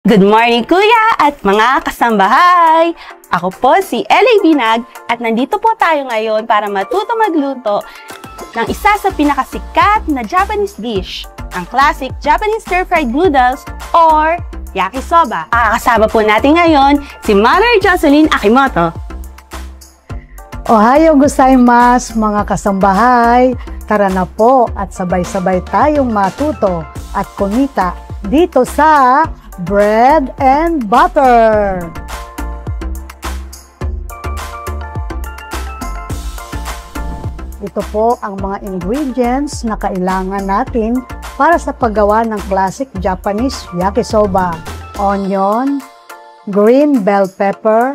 Good morning, Kuya at mga kasambahay! Ako po si LA Binag at nandito po tayo ngayon para matuto magluto ng isa sa pinakasikat na Japanese dish, ang classic Japanese stir-fried noodles or yakisoba. Kasama po natin ngayon si Mother Jocelyn Akimoto. Ohayo gozaimasu mga kasambahay! Tara na po at sabay-sabay tayong matuto at kumita dito sa bread and butter. Ito po ang mga ingredients na kailangan natin para sa paggawa ng classic Japanese yakisoba. Onion, green bell pepper,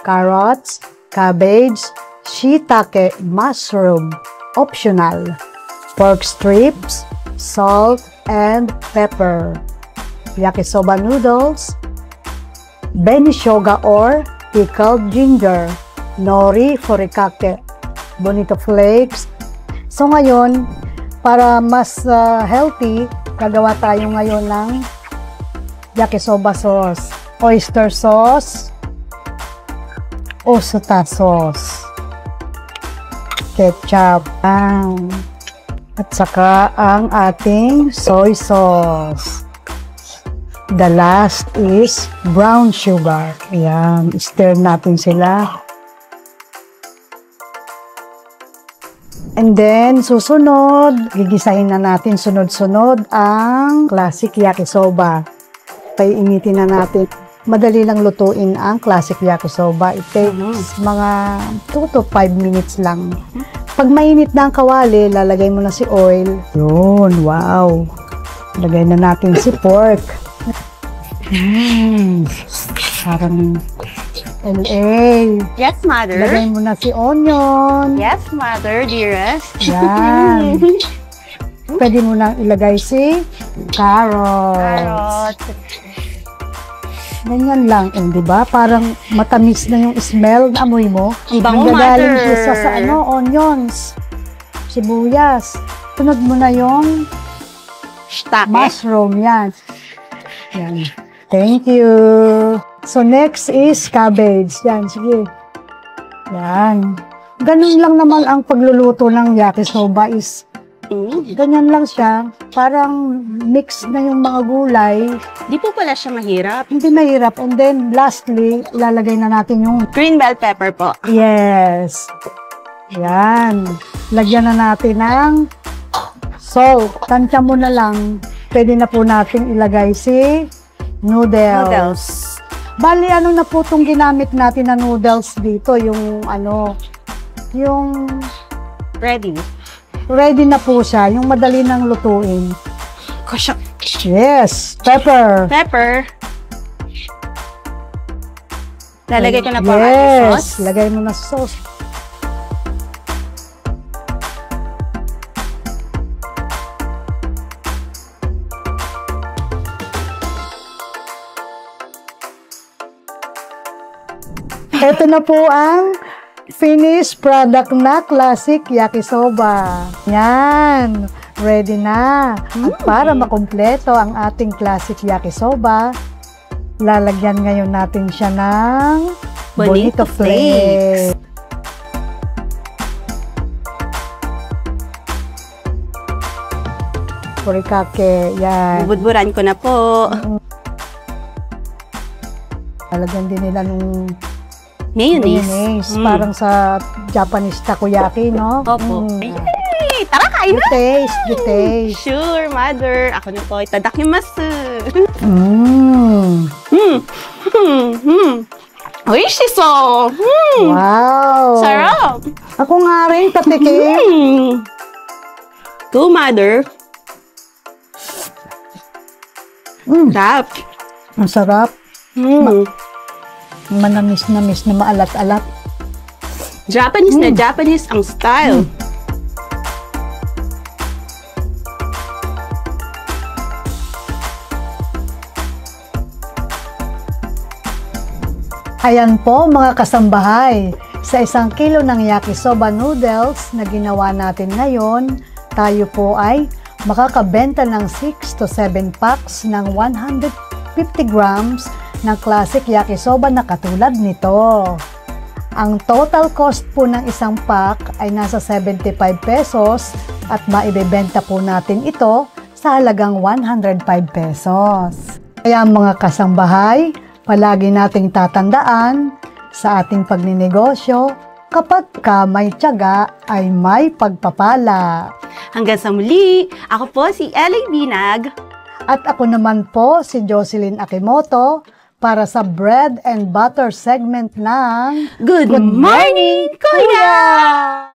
carrots, cabbage, shiitake mushroom, optional, pork strips, salt, and pepper. Yakisoba noodles, benishoga or pickled ginger, nori furikake, bonito flakes. So ngayon, para mas healthy, gagawa tayo ngayon ng yakisoba sauce, oyster sauce, usuta sauce, ketchup, at saka ang ating soy sauce. The last is brown sugar. Ayan, stir natin sila. And then, susunod, gigisahin na natin sunod-sunod ang classic yakisoba. Paiinitin na natin. Madali lang lutuin ang classic yakisoba. It takes mga 2 to 5 minutes lang. Pag mainit na ang kawali, lalagay mo na si oil. Yun, wow. Lagay na natin si pork. Parang LA. Yes, Mother. Lagay mo na si onion. Yes, Mother, dearest. Yan. Pwede mo nang ilagay si carrots. Ganyan lang, di ba? Parang matamis na yung smell, amoy mo. Ang bango, Nanggagaling Mother. siya sa onions, sibuyas. Tunod mo na yung Shiitake. mushroom, yan. Yan. Thank you. So, next is cabbage. Yan, sige. Yan. Ganun lang naman ang pagluluto ng yakisoba is ganyan lang siya. Parang mix na yung mga gulay. Di po pala siya mahirap. Hindi mahirap. And then, lastly, ilalagay na natin yung Green bell pepper po. yes. Yan. Lagyan na natin ng salt. Tansya mo na lang. Pwede na po natin ilagay si noodles. Bali, ano na po itong ginamit natin na noodles dito? Yung Ready. ready na po siya. Yung madali nang lutuin. Kasha. Yes, pepper. Pepper. Lalagay ko na po ang ating Yes, sauce. lagay mo na sa sauce. Ito na po ang finished product na classic yakisoba. Yan, ready na. At para makumpleto ang ating classic yakisoba, lalagyan ngayon natin siya ng bonito flakes. Furikake, yan. Bubudburan ko na po. Lalagyan din nila nung Mayonnaise. parang sa Japanese takoyaki, no? Opo. Yay! Tara, kain na! You taste. Sure, Mother. Ako na po, itadakimasu. Oishiso! Wow! Sarap! Ako nga rin, patikim. Go, Mother. Sarap. Ang sarap. Manamis-namis na maalat-alat. Japanese na Japanese ang style. Ayan po mga kasambahay, sa 1 kilo ng yakisoba noodles na ginawa natin ngayon, tayo po ay makakabenta ng 6 to 7 packs ng 150 50 grams ng classic yakisoba na katulad nito. Ang total cost po ng isang pack ay nasa 75 pesos at maibebenta po natin ito sa halagang 105 pesos. Kaya mga kasambahay, palagi nating tatandaan sa ating pagninegosyo, kapag ka may tiyaga ay may pagpapala. Hanggang sa muli, ako po si LA Binag. At ako naman po si Jocelyn Akimoto para sa Bread and Butter segment ng Good morning, Kuya!